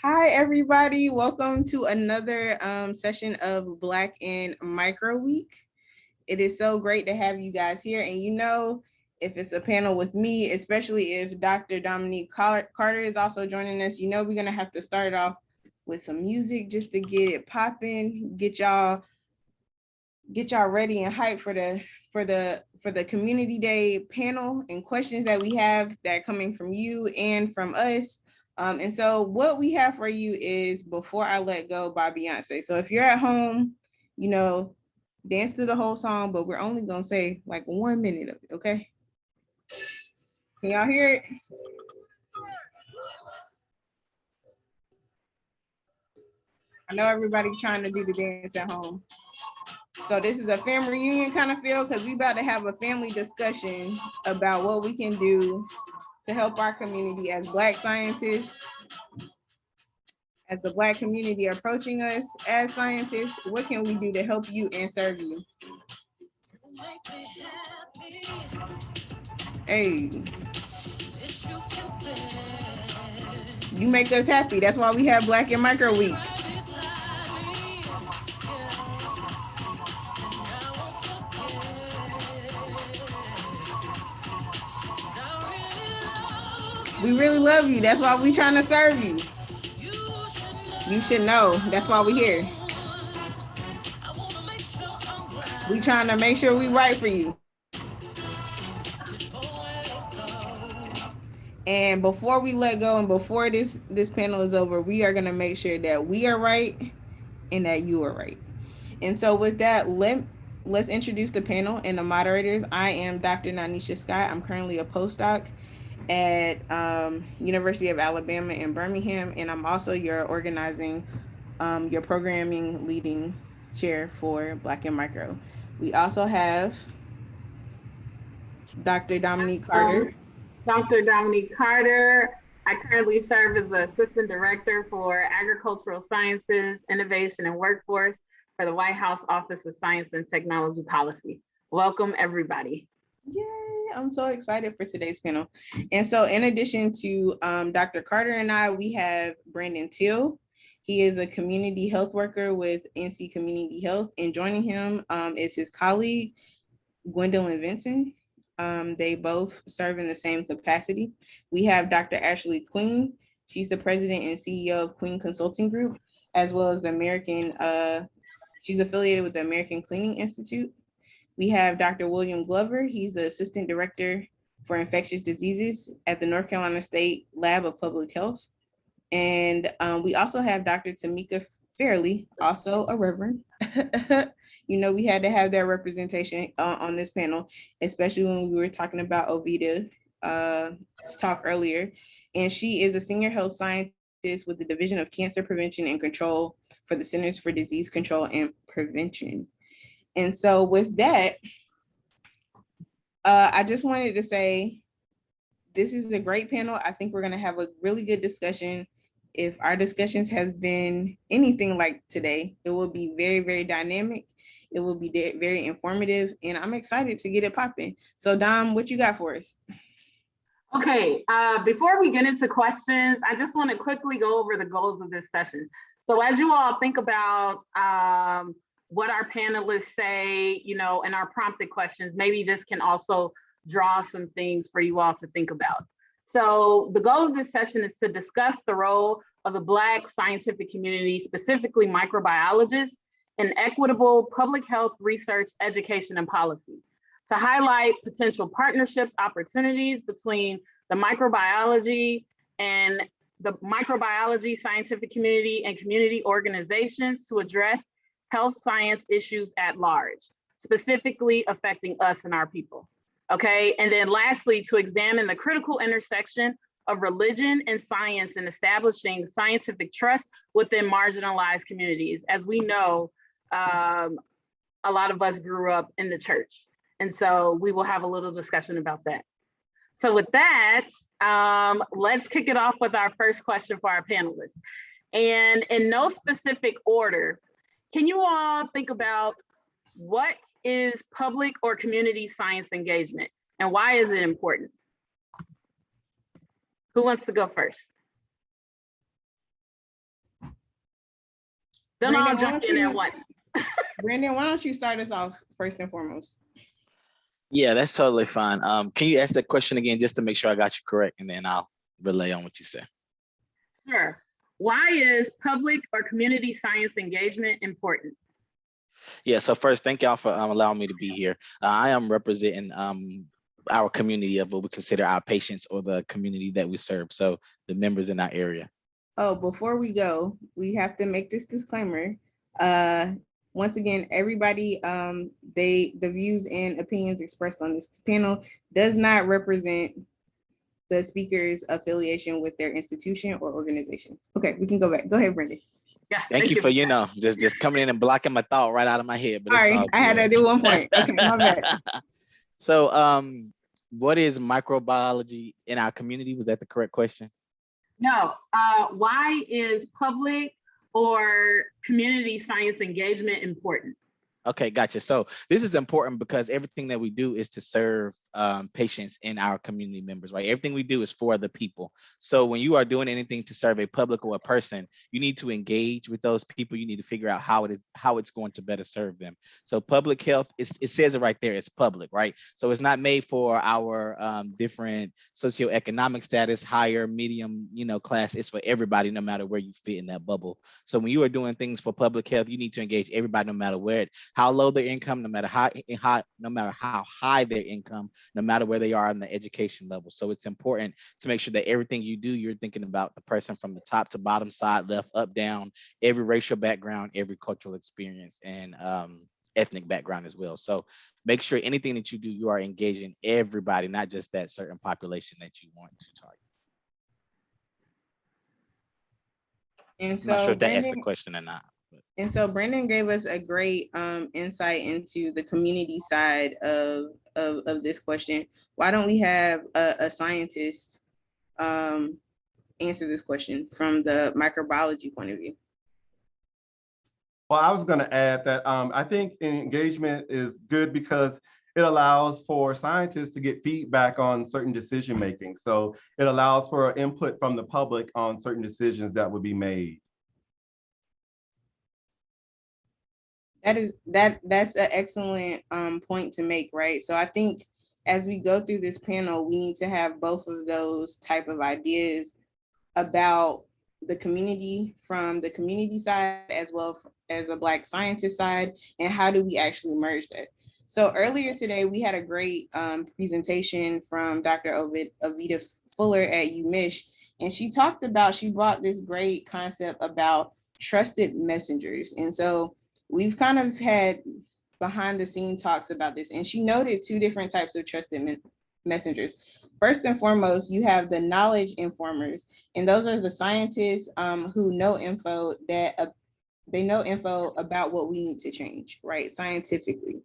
Hi, everybody. Welcome to another session of Black in Micro Week. It is so great to have you guys here. And if it's a panel with me, especially if Dr. Dominique Carter is also joining us, we're going to have to start off with some music just to get it popping, get y'all ready and hyped for the community day panel and questions that we have that are coming from you and from us. And so what we have for you is Before I Let Go by Beyonce. So if you're at home, dance to the whole song, but we're only gonna say like 1 minute of it, okay? Can y'all hear it? I know everybody's trying to do the dance at home. So this is a family reunion kind of feel because we about to have a family discussion about what we can do to help our community as Black scientists, as the Black community approaching us as scientists. What can we do to help you and serve you? Hey, you make us happy. That's why we have Black in Micro Week. We really love you. That's why we trying to serve you. You should know. That's why we here. We trying to make sure we right for you. And before we let go and before this panel is over, we are gonna make sure that we are right and that you are right. And so with that, let's introduce the panel and the moderators. I am Dr. Nanisha Scott. I'm currently a postdoc at University of Alabama in Birmingham, and I'm also your your programming leading chair for Black and Micro. We also have Dr. Dominique Carter. Dr. Dominique Carter. I currently serve as the Assistant Director for Agricultural Sciences, Innovation, and Workforce for the White House Office of Science and Technology Policy. Welcome, everybody. Yay, I'm so excited for today's panel. And so in addition to Dr. Carter and I, we have Brandon Till. He is a community health worker with NC Community Health, and joining him is his colleague, Gwendolyn Vinson. They both serve in the same capacity. We have Dr. Ashley Queen. She's the president and CEO of Queen Consulting Group, as well as she's affiliated with the American Cleaning Institute. We have Dr. William Glover. He's the assistant director for infectious diseases at the North Carolina State Lab of Public Health. And we also have Dr. Tamika Fairley, also a reverend. We had to have that representation on this panel, especially when we were talking about Ovida talk earlier. And she is a senior health scientist with the Division of Cancer Prevention and Control for the Centers for Disease Control and Prevention. And so with that, I just wanted to say, this is a great panel. I think we're going to have a really good discussion. If our discussions have been anything like today, it will be very, very dynamic. It will be very informative, and I'm excited to get it popping. So Dom, what you got for us? Okay, before we get into questions, I just want to quickly go over the goals of this session. So as you all think about what our panelists say, in our prompted questions, maybe this can also draw some things for you all to think about. So the goal of this session is to discuss the role of the Black scientific community, specifically microbiologists, in equitable public health research, education, and policy, to highlight potential partnerships, opportunities between the microbiology scientific community and community organizations to address health science issues at large, specifically affecting us and our people. Okay, and then lastly, to examine the critical intersection of religion and science in establishing scientific trust within marginalized communities. As we know, a lot of us grew up in the church. And so we will have a little discussion about that. So with that, let's kick it off with our first question for our panelists. And in no specific order, can you all think about what is public or community science engagement and why is it important? Who wants to go first? Don't all Brandon, why jump don't in at you, once. Brandon, why don't you start us off first and foremost? Yeah, that's totally fine. Can you ask that question again just to make sure I got you correct, and then I'll relay on what you said. Sure. Why is public or community science engagement important? Yeah, so first, thank y'all for allowing me to be here. I am representing our community of what we consider our patients or the community that we serve, so the members in our area. Oh, before we go, we have to make this disclaimer. Once again, everybody, the views and opinions expressed on this panel does not represent the speaker's affiliation with their institution or organization. Okay, we can go back. Go ahead, Brandon. Yeah. Thank you for, just coming in and blocking my thought right out of my head. But Sorry, I had to do one point. Okay, my bad. So, what is microbiology in our community? Was that the correct question? No. Why is public or community science engagement important? Okay, gotcha. So this is important because everything that we do is to serve patients in our community members, right? Everything we do is for the people. So when you are doing anything to serve a public or a person, you need to engage with those people. You need to figure out how it's going to better serve them. So public health, it says it right there, it's public, right? So it's not made for our different socioeconomic status, higher, medium, class. It's for everybody, no matter where you fit in that bubble. So when you are doing things for public health, you need to engage everybody, no matter where how low their income, no matter how high their income, no matter where they are on the education level. So it's important to make sure that everything you do, you're thinking about the person from the top to bottom, side, left, up, down, every racial background, every cultural experience, and ethnic background as well. So make sure anything that you do, you are engaging everybody, not just that certain population that you want to target. And I'm not sure so if that asked the Brandon, question or not. and so Brandon gave us a great insight into the community side of this question. Why don't we have a scientist answer this question from the microbiology point of view? Well, I was going to add that I think engagement is good because it allows for scientists to get feedback on certain decision making. So it allows for input from the public on certain decisions that would be made. That's an excellent point to make, right? So I think as we go through this panel, we need to have both of those type of ideas about the community from the community side as well as a Black scientist side, and how do we actually merge that? So earlier today, we had a great presentation from Dr. Avita Fuller at UMich, and she brought this great concept about trusted messengers. And so we've kind of had behind the scene talks about this, and she noted two different types of trusted messengers. First and foremost, you have the knowledge informers, and those are the scientists who know info that they know info about what we need to change, right, scientifically.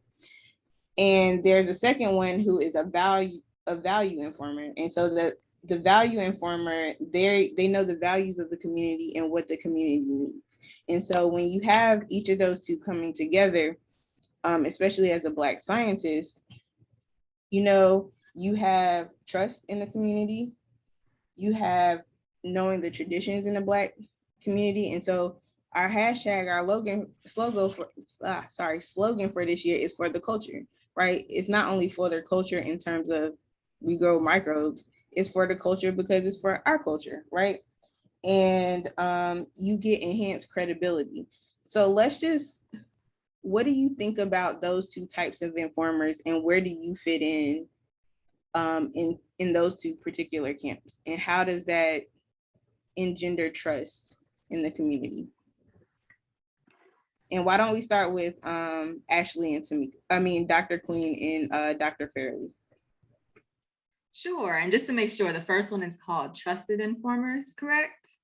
And there's a second one who is a value informer, and so the value informer, they know the values of the community and what the community needs. And so when you have each of those two coming together, especially as a Black scientist, you have trust in the community, you have knowing the traditions in the Black community. And so our hashtag, our slogan for this year is for the culture, right? It's not only for their culture in terms of we grow microbes, it's for the culture because it's for our culture, right? And you get enhanced credibility. So what do you think about those two types of informers, and where do you fit in those two particular camps? And how does that engender trust in the community? And why don't we start with Ashley and Tamika, Dr. Queen and Dr. Fairley. Sure, and just to make sure, the first one is called Trusted Informers, correct?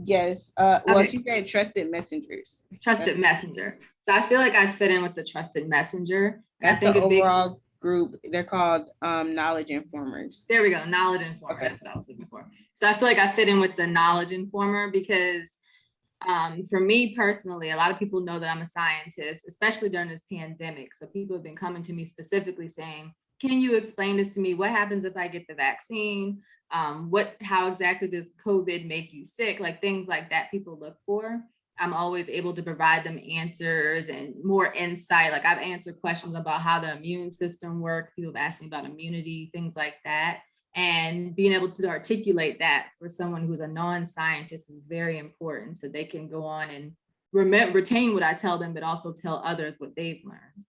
Yes, well, okay. She said trusted messengers. Trusted messenger. So I feel like I fit in with the trusted messenger. That's the overall group. They're called knowledge informers. There we go, knowledge informer. Okay. That's what I was looking for. So I feel like I fit in with the knowledge informer because for me personally, a lot of people know that I'm a scientist, especially during this pandemic. So people have been coming to me specifically saying, can you explain this to me? What happens if I get the vaccine? How exactly does COVID make you sick? Like things like that people look for. I'm always able to provide them answers and more insight. Like I've answered questions about how the immune system works. People have asked me about immunity, things like that. And being able to articulate that for someone who's a non-scientist is very important, so they can go on and retain what I tell them, but also tell others what they've learned.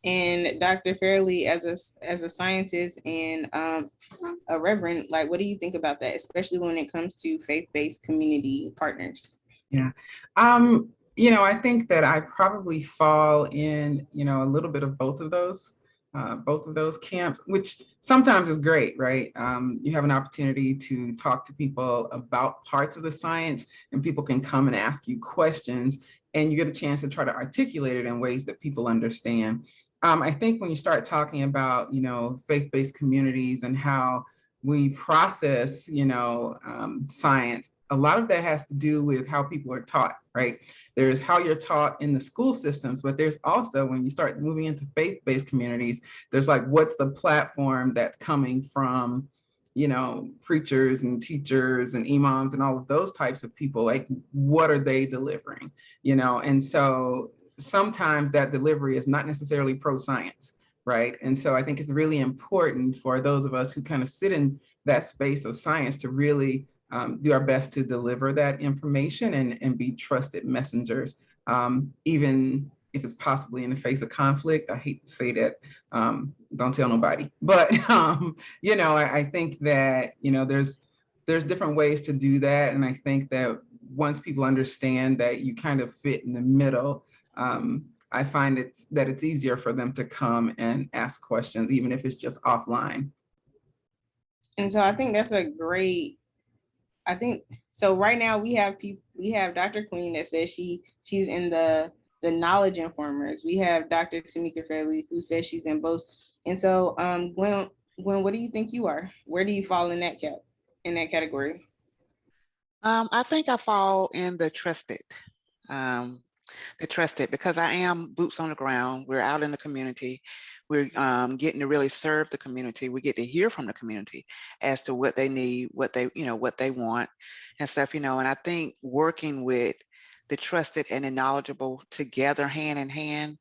And Dr. Fairley, as a scientist and a reverend, like, what do you think about that, especially when it comes to faith-based community partners? Yeah, I think that I probably fall in, a little bit of both of those camps, which sometimes is great, right? You have an opportunity to talk to people about parts of the science, and people can come and ask you questions, and you get a chance to try to articulate it in ways that people understand. I think when you start talking about, faith-based communities and how we process, science, a lot of that has to do with how people are taught, right? There's how you're taught in the school systems, but there's also, when you start moving into faith-based communities, there's like, what's the platform that's coming from, preachers and teachers and imams and all of those types of people? Like, what are they delivering? And so sometimes that delivery is not necessarily pro-science, right? And so I think it's really important for those of us who kind of sit in that space of science to really do our best to deliver that information and be trusted messengers, even if it's possibly in the face of conflict. I hate to say that, don't tell nobody, but I think that, there's different ways to do that. And I think that once people understand that you kind of fit in the middle, I find that it's easier for them to come and ask questions, even if it's just offline. And so I think that's so right now we have Dr. Queen that says she's in the knowledge informers. We have Dr. Tamika Fairley who says she's in both. And so Gwen, what do you think you are? Where do you fall in that category? I think I fall in the trusted. Because I am boots on the ground. We're out in the community. We're getting to really serve the community. We get to hear from the community as to what they need, what they want and stuff, and I think working with the trusted and the knowledgeable together, hand in hand,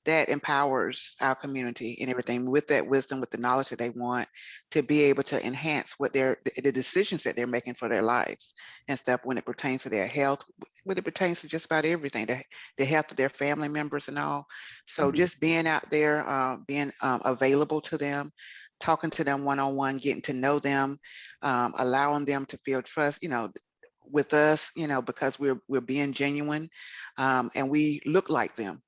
that empowers our community and everything with that wisdom, with the knowledge that they want to be able to enhance what the decisions that they're making for their lives and stuff, when it pertains to their health, when it pertains to just about everything, the health of their family members and all. So just being out there, being available to them, talking to them one-on-one, getting to know them, allowing them to feel trust, with us, because we're being genuine, and we look like them.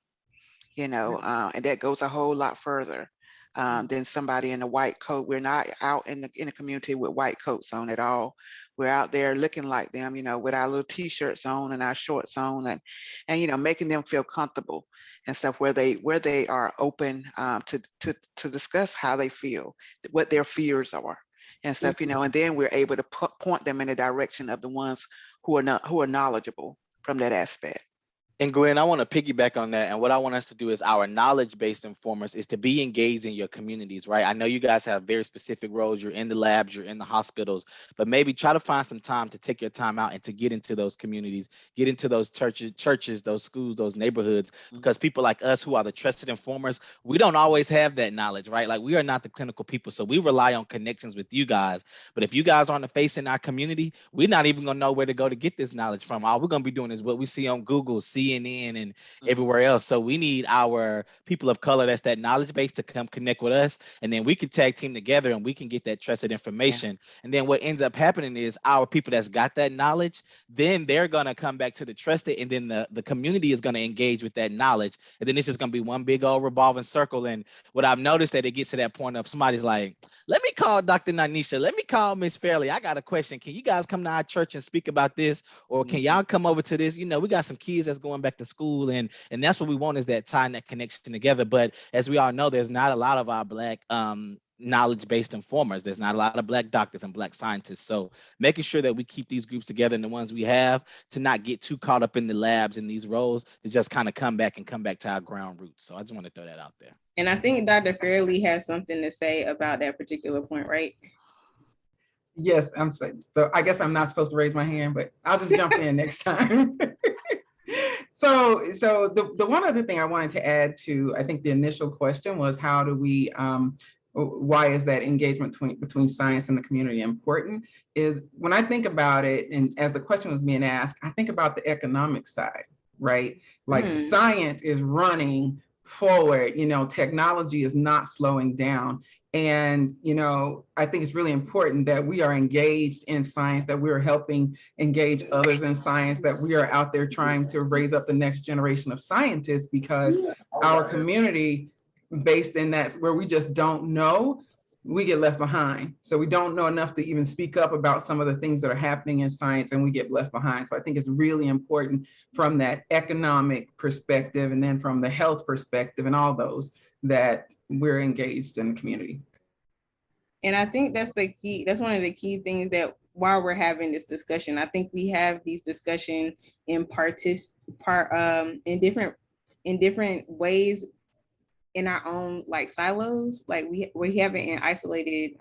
And that goes a whole lot further than somebody in a white coat. We're not out in the community with white coats on at all. We're out there looking like them, with our little t-shirts on and our shorts on, and making them feel comfortable and stuff, where they are open to discuss how they feel, what their fears are and stuff, and then we're able to point them in the direction of the ones who are knowledgeable from that aspect. And Gwen, I want to piggyback on that. And what I want us to do is our knowledge-based informers is to be engaged in your communities, right? I know you guys have very specific roles. You're in the labs, you're in the hospitals, but maybe try to find some time to take your time out and to get into those communities, get into those churches, those schools, those neighborhoods, because people like us who are the trusted informers, we don't always have that knowledge, right? Like, we are not the clinical people. So we rely on connections with you guys. But if you guys aren't the face in our community, we're not even going to know where to go to get this knowledge from. All we're going to be doing is what we see on Google, CNN, and everywhere else. So we need our people of color that's that knowledge base to come connect with us, and then we can tag team together and we can get that trusted information. And then what ends up happening is our people that's got that knowledge, then they're going to come back to the trusted, and then the community is going to engage with that knowledge, and then it's just going to be one big old revolving circle. And what I've noticed, that it gets to that point of somebody's like, let me call Dr. Nanisha, let me call Miss Fairley, I got a question, can you guys come to our church and speak about this, or can y'all come over to this? We got some kids that's going back to school, and that's what we want, is that tying that connection together. But as we all know, there's not a lot of our Black knowledge-based informers. There's not a lot of Black doctors and Black scientists. So making sure that we keep these groups together, and the ones we have, to not get too caught up in the labs and these roles, to just kind of come back to our ground roots. So I just want to throw that out there. And I think Dr. Fairley has something to say about that particular point, right? Yes, so I guess I'm not supposed to raise my hand, but I'll just jump in next time. So the one other thing I wanted to add to, I think the initial question was, how do we, why is that engagement between science and the community important? Is when I think about it, and as the question was being asked, I think about the economic side, right? Like science is running forward, technology is not slowing down. And, I think it's really important that we are engaged in science, that we are helping engage others in science, that we are out there trying to raise up the next generation of scientists, because our community, based in that, where we just don't know, we get left behind. So we don't know enough to even speak up about some of the things that are happening in science, and we get left behind. So I think it's really important from that economic perspective, and then from the health perspective and all those, that we're engaged in the community. And I think that's the key. That's one of the key things that while we're having this discussion, I think we have these discussions in in different ways in our own like silos. Like we have it in isolated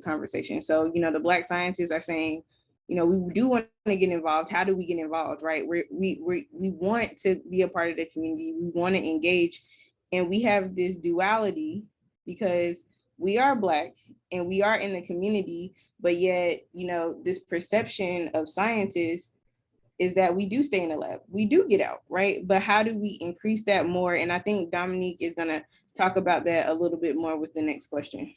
conversation. So, the Black scientists are saying, we do want to get involved. How do we get involved, right? We want to be a part of the community. We want to engage. And we have this duality because we are Black and we are in the community, but yet, this perception of scientists is that we do stay in the lab. We do get out, right? But how do we increase that more? And I think Dominique is gonna talk about that a little bit more with the next question.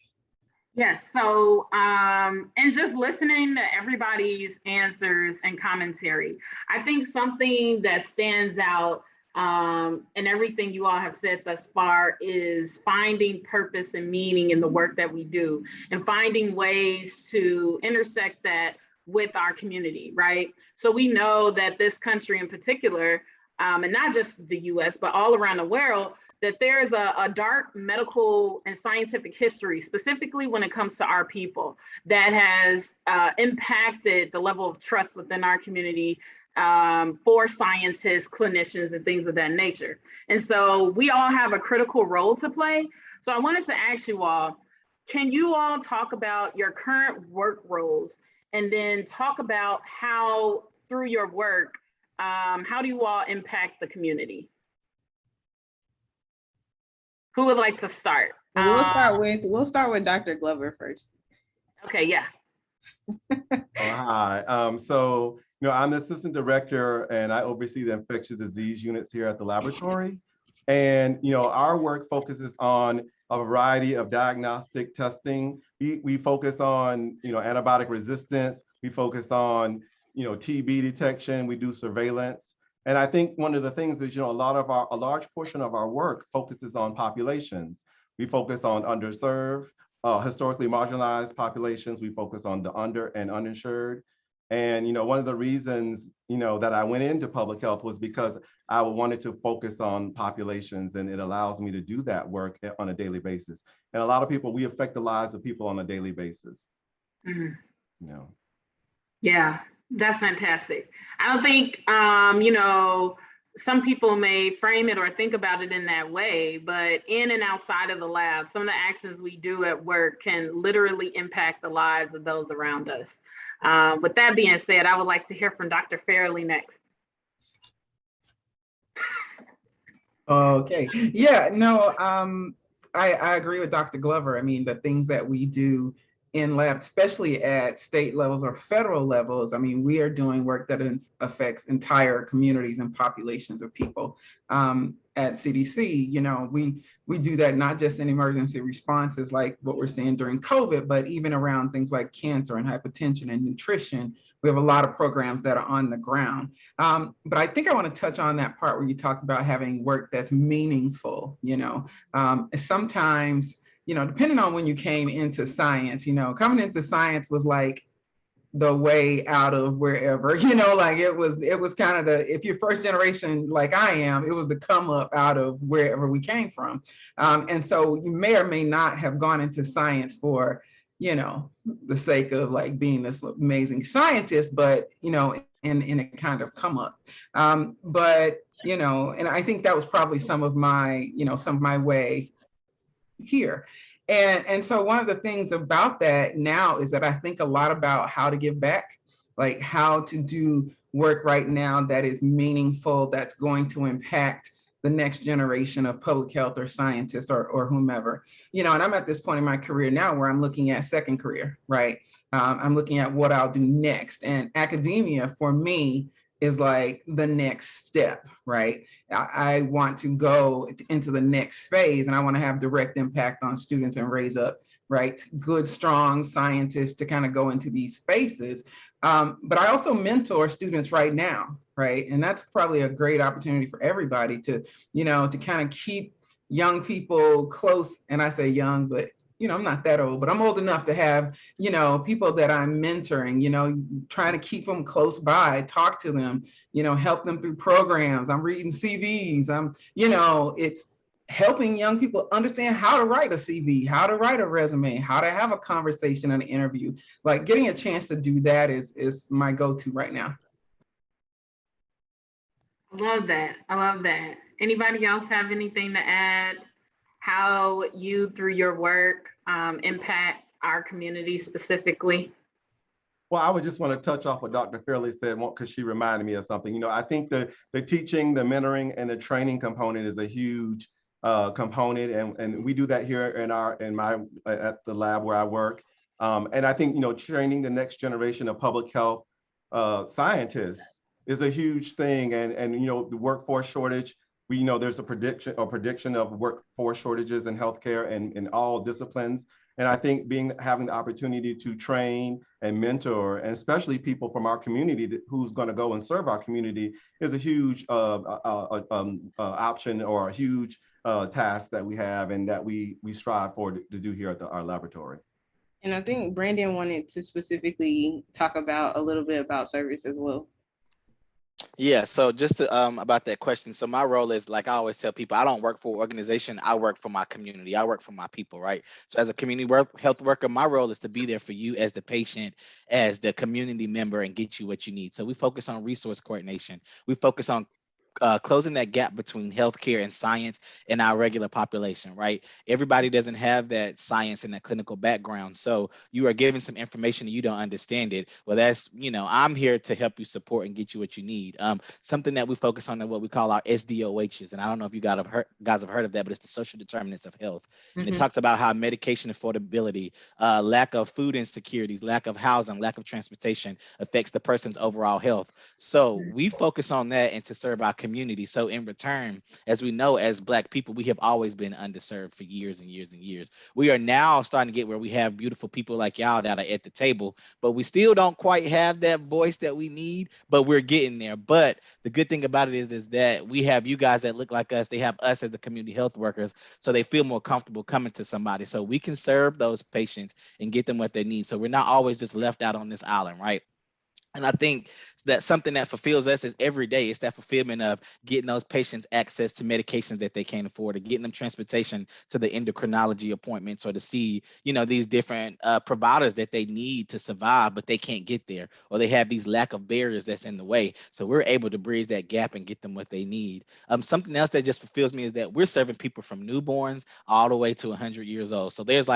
Yes, so, and just listening to everybody's answers and commentary, I think something that stands out and everything you all have said thus far is finding purpose and meaning in the work that we do, and finding ways to intersect that with our community, right? So we know that this country in particular, and not just the US, but all around the world, that there's a dark medical and scientific history, specifically when it comes to our people, that has impacted the level of trust within our community for scientists, clinicians, and things of that nature. And so we all have a critical role to play. So I wanted to ask you all, can you all talk about your current work roles, and then talk about how through your work, how do you all impact the community? Who would like to start? We'll start with Dr. Glover first. Okay, yeah. Hi. So, I'm the assistant director and I oversee the infectious disease units here at the laboratory. And, our work focuses on a variety of diagnostic testing. We focus on, antibiotic resistance. We focus on, TB detection. We do surveillance. And I think one of the things is, a large portion of our work focuses on populations. We focus on underserved, historically marginalized populations. We focus on the under and uninsured. And, one of the reasons, that I went into public health was because I wanted to focus on populations, and it allows me to do that work on a daily basis. And a lot of people, we affect the lives of people on a daily basis. Mm-hmm. Yeah, that's fantastic. I don't think, some people may frame it or think about it in that way, but in and outside of the lab, some of the actions we do at work can literally impact the lives of those around us. With that being said, I would like to hear from Dr. Fairley next. Okay, yeah, no, I agree with Dr. Glover. I mean, the things that we do in lab, especially at state levels or federal levels, I mean, we are doing work that affects entire communities and populations of people. At CDC, we do that not just in emergency responses like what we're seeing during COVID, but even around things like cancer and hypertension and nutrition. We have a lot of programs that are on the ground. But I think I want to touch on that part where you talked about having work that's meaningful. Sometimes, depending on when you came into science, coming into science was like the way out of wherever, like it was kind of if you're first generation like I am, it was the come up out of wherever we came from. And so you may or may not have gone into science for, the sake of like being this amazing scientist, but, in a kind of come up. But, and I think that was probably some of my way here. And so one of the things about that now is that I think a lot about how to give back, like how to do work right now that is meaningful, that's going to impact the next generation of public health or scientists or whomever, and I'm at this point in my career now where I'm looking at second career, right? I'm looking at what I'll do next. And academia for me is like the next step, right? I want to go into the next phase, and I want to have direct impact on students and raise up, right, good, strong scientists to kind of go into these spaces. But I also mentor students right now, right? And that's probably a great opportunity for everybody to, to kind of keep young people close. And I say young, but I'm not that old, but I'm old enough to have, people that I'm mentoring, trying to keep them close by, talk to them, help them through programs. I'm reading CVs. It's helping young people understand how to write a CV, how to write a resume, how to have a conversation and an interview. Like getting a chance to do that is my go-to right now. I love that. I love that. Anybody else have anything to add? How you, through your work, impact our community specifically? Well, I would just want to touch off what Dr. Fairley said, because she reminded me of something. I think the teaching, the mentoring, and the training component is a huge component, and we do that here at the lab where I work. And I think training the next generation of public health scientists is a huge thing, and the workforce shortage. We know there's a prediction of workforce shortages in healthcare and in all disciplines. And I think having the opportunity to train and mentor, and especially people from our community who's going to go and serve our community, is a huge option, or a huge task that we have and that we strive for to do here at our laboratory. And I think Brandon wanted to specifically talk about a little bit about service as well. Yeah, so just to, about that question. So my role is, like I always tell people, I don't work for an organization. I work for my community. I work for my people, right? So as a community health worker, my role is to be there for you as the patient, as the community member, and get you what you need. So we focus on resource coordination. We focus on closing that gap between healthcare and science in our regular population, right? Everybody doesn't have that science and that clinical background. So you are given some information and you don't understand it. Well, that's, I'm here to help you support and get you what you need. Something that we focus on is what we call our SDOHs. And I don't know if you guys have heard of that, but it's the social determinants of health. And it talks about how medication affordability, lack of food insecurities, lack of housing, lack of transportation affects the person's overall health. So we focus on that and to serve our community. So in return, as we know, as Black people, we have always been underserved for years and years and years. We are now starting to get where we have beautiful people like y'all that are at the table, but we still don't quite have that voice that we need, but we're getting there. But the good thing about it is that we have you guys that look like us. They have us as the community health workers, so they feel more comfortable coming to somebody. So we can serve those patients and get them what they need. So we're not always just left out on this island, right? And I think that something that fulfills us is every day. It's that fulfillment of getting those patients access to medications that they can't afford, or getting them transportation to the endocrinology appointments, or to see, these different providers that they need to survive, but they can't get there, or they have these lack of barriers that's in the way. So we're able to bridge that gap and get them what they need. Something else that just fulfills me is that we're serving people from newborns all the way to 100 years old. So there's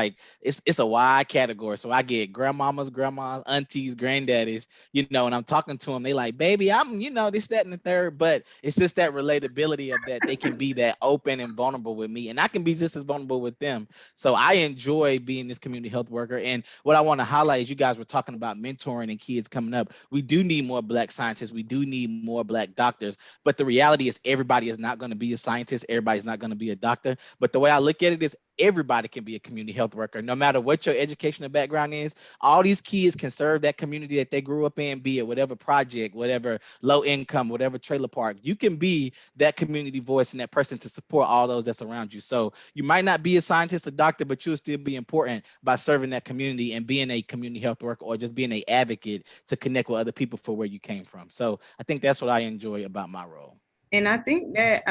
it's a wide category. So I get grandmamas, aunties, granddaddies, and I'm talking to them, they like, baby, I'm, this, that, and the third, but it's just that relatability of that they can be that open and vulnerable with me, and I can be just as vulnerable with them. So I enjoy being this community health worker. And what I want to highlight is, you guys were talking about mentoring and kids coming up. We do need more Black scientists. We do need more Black doctors, but the reality is everybody is not going to be a scientist. Everybody's not going to be a doctor. But the way I look at it is, everybody can be a community health worker, no matter what your educational background is. All these kids can serve that community that they grew up in, be it whatever project, whatever low income, whatever trailer park. You can be that community voice and that person to support all those that's around you. So you might not be a scientist or doctor, but you'll still be important by serving that community and being a community health worker, or just being an advocate to connect with other people for where you came from. So I think that's what I enjoy about my role. And I think that,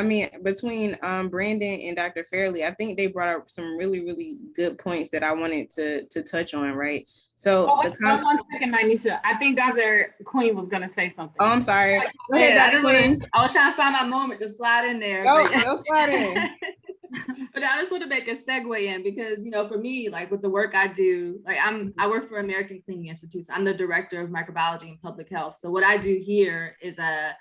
between Brandon and Dr. Fairley, I think they brought up some really, really good points that I wanted to touch on, right? So one second, Nanisha. I think Dr. Queen was gonna say something. Oh, I'm sorry. Go ahead, Dr. Queen. I was trying to find my moment to slide in there. Go slide in. But I just want to make a segue in because, you know, for me, like with the work I do, like I work for American Cleaning Institute. So I'm the director of microbiology and public health. So what I do here is a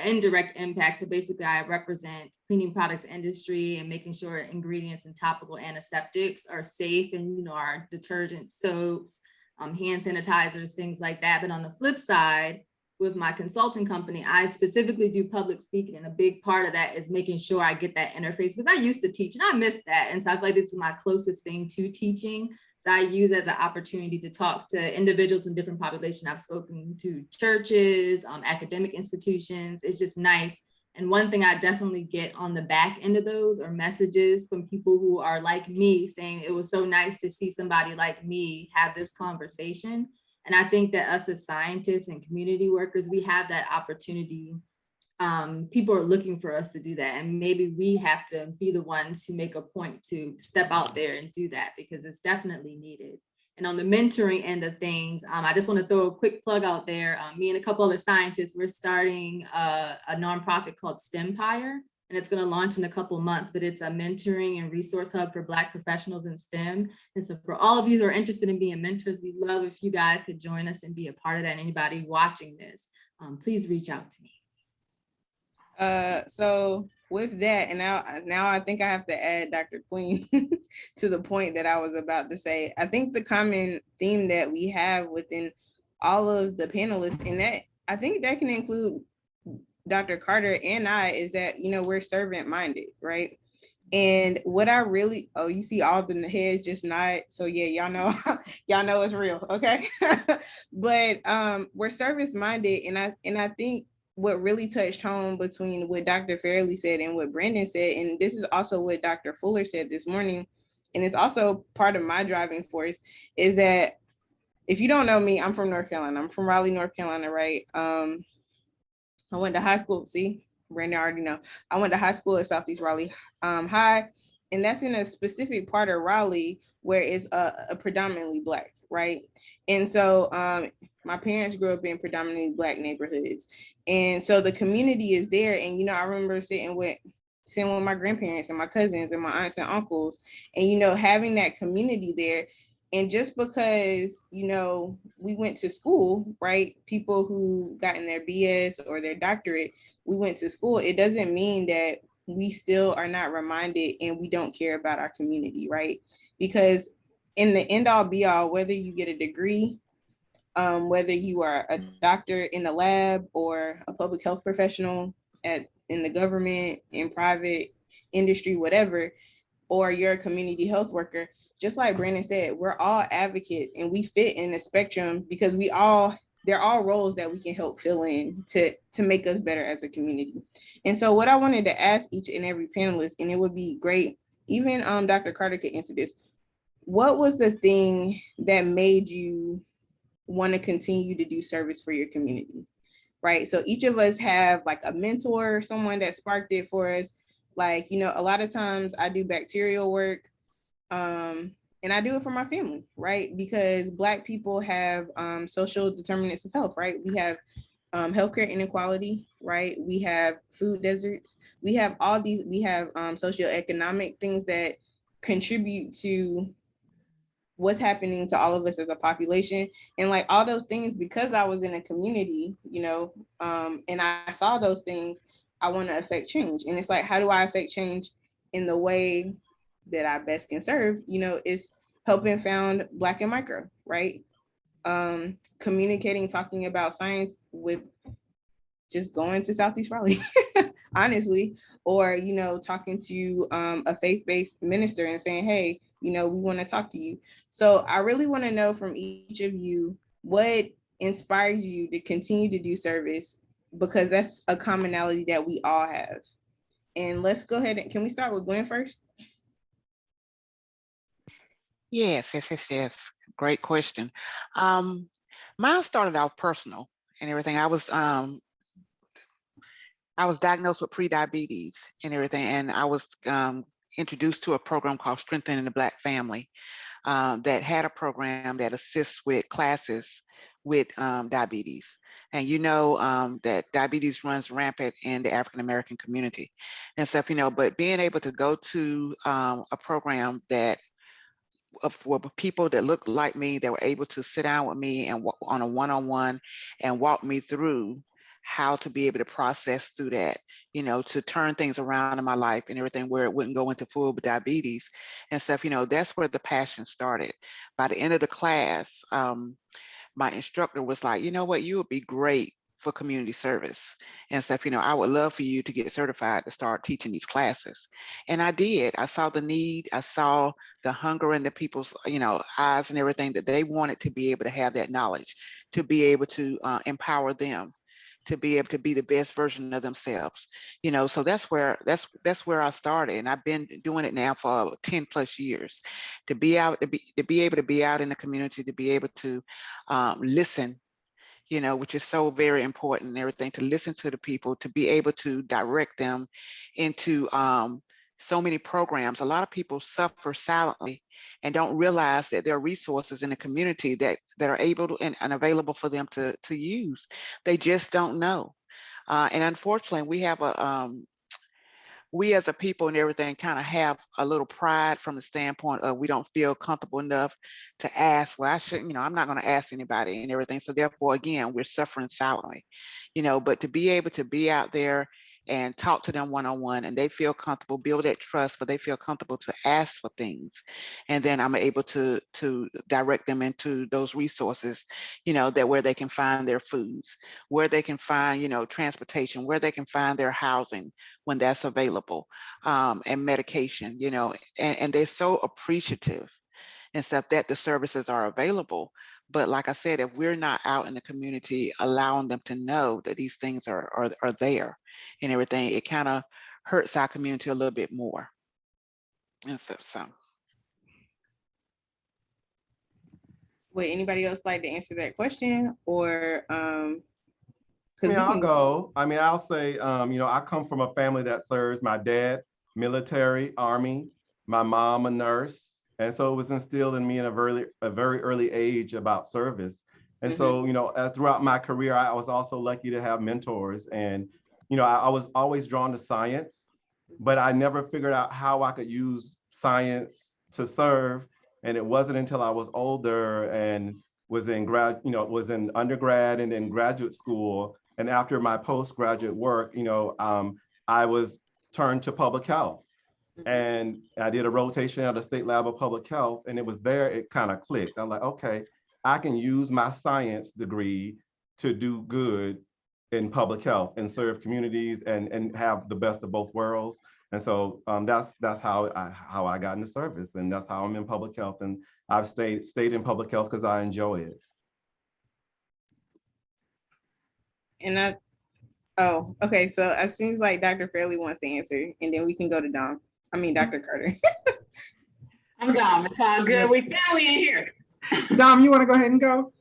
indirect impact. So basically I represent cleaning products industry and making sure ingredients and topical antiseptics are safe, and, you know, our detergents, soaps, hand sanitizers, things like that. But on the flip side, with my consulting company, I specifically do public speaking. And a big part of that is making sure I get that interface, because I used to teach and I miss that. And so I feel like this is my closest thing to teaching. So I use it as an opportunity to talk to individuals from different populations. I've spoken to churches, academic institutions. It's just nice. And one thing I definitely get on the back end of those are messages from people who are like me saying it was so nice to see somebody like me have this conversation. And I think that us as scientists and community workers, we have that opportunity. People are looking for us to do that. And maybe we have to be the ones who make a point to step out there and do that, because it's definitely needed. And on the mentoring end of things, I just want to throw a quick plug out there. Me and a couple other scientists, we're starting a nonprofit called STEMpire. And it's going to launch in a couple of months, but it's a mentoring and resource hub for Black professionals in STEM. And so for all of you who are interested in being mentors, we'd love if you guys could join us and be a part of that. And anybody watching this, please reach out to me. So with that, and now I think I have to add Dr. Queen to the point that I was about to say. I think the common theme that we have within all of the panelists, and that I think that can include Dr. Carter and I, is that, you know, we're servant minded, right? And what I really, oh, you see all the heads just nod. So yeah, y'all know it's real, okay? But we're service minded, and I think what really touched home between what Dr. Fairley said and what Brandon said, and this is also what Dr. Fuller said this morning, and it's also part of my driving force, is that if you don't know me, I'm from North Carolina. I'm from Raleigh, North Carolina, right? I went to high school, see, Brandon already know. I went to high school at Southeast Raleigh High, and that's in a specific part of Raleigh where it's a predominantly Black, right? And so my parents grew up in predominantly Black neighborhoods. And so the community is there. And, you know, I remember sitting with my grandparents and my cousins and my aunts and uncles, and, you know, having that community there. And just because, you know, we went to school, right? People who gotten their BS or their doctorate, we went to school. It doesn't mean that we still are not reminded and we don't care about our community, right? Because in the end all be all, whether you get a degree, whether you are a doctor in the lab or a public health professional in the government, in private industry, whatever, or you're a community health worker, just like Brandon said, we're all advocates and we fit in the spectrum because they're all roles that we can help fill in to make us better as a community. And so what I wanted to ask each and every panelist, and it would be great, even Dr. Carter could answer this, what was the thing that made you want to continue to do service for your community, right? So each of us have like a mentor, someone that sparked it for us. Like, you know, a lot of times I do bacterial work, and I do it for my family, right? Because Black people have social determinants of health, right? We have healthcare inequality, right? We have food deserts. We have all these, we have socioeconomic things that contribute to what's happening to all of us as a population. And like all those things, because I was in a community, you know, and I saw those things, I want to affect change. And it's like, how do I affect change in the way that I best can serve? You know, is helping found Black and Micro, right? Communicating, talking about science with just going to Southeast Raleigh, honestly, or, you know, talking to a faith-based minister and saying, hey, you know, we want to talk to you. So I really want to know from each of you, what inspires you to continue to do service, because that's a commonality that we all have. And let's go ahead and, can we start with Gwen first? Yes. Great question. Mine started out personal and everything. I was diagnosed with pre-diabetes and everything, and I was introduced to a program called Strengthening the Black Family that had a program that assists with classes with diabetes. And that diabetes runs rampant in the African American community and stuff, but being able to go to a program that for people that look like me, that were able to sit down with me and on a one-on-one and walk me through how to be able to process through that, to turn things around in my life and everything, where it wouldn't go into full diabetes and stuff, that's where the passion started. By the end of the class, my instructor was like, you know what, you would be great for community service and stuff. I would love for you to get certified to start teaching these classes. And I did. I saw the need. I saw the hunger in the people's, eyes and everything, that they wanted to be able to have that knowledge, to be able to empower them, to be able to be the best version of themselves. So that's where I started. And I've been doing it now for 10 plus years, to be able to be out in the community, to be able to listen, which is so very important and everything, to listen to the people, to be able to direct them into so many programs. A lot of people suffer silently and don't realize that there are resources in the community that are able to, and available for them to use. They just don't know. And unfortunately, we as a people and everything kind of have a little pride from the standpoint of, we don't feel comfortable enough to ask. Well, I shouldn't, I'm not going to ask anybody and everything. So therefore, again, we're suffering silently, but to be able to be out there and talk to them one-on-one, and they feel comfortable, build that trust, but they feel comfortable to ask for things. And then I'm able to direct them into those resources, that where they can find their foods, where they can find, transportation, where they can find their housing when that's available, and medication, and they're so appreciative and stuff that the services are available. But like I said, if we're not out in the community allowing them to know that these things are there and everything, it kind of hurts our community a little bit more. And stuff. So. Would anybody else like to answer that question, or I'll go. I'll say, I come from a family that serves. My dad, military, Army, my mom, a nurse. And so it was instilled in me in a very early age about service. And so, throughout my career, I was also lucky to have mentors. And, I was always drawn to science, but I never figured out how I could use science to serve. And it wasn't until I was older and was in undergrad and then graduate school. And after my postgraduate work, I was turned to public health. And I did a rotation at the State Lab of Public Health, and it was there it kind of clicked. I'm like, okay, I can use my science degree to do good in public health and serve communities and have the best of both worlds. And so that's how I got into service, and that's how I'm in public health. And I've stayed in public health because I enjoy it. And okay. So it seems like Dr. Fairley wants to answer, and then we can go to Dr. Carter. I'm Dom. It's all good. We family in here. Dom, you want to go ahead and go?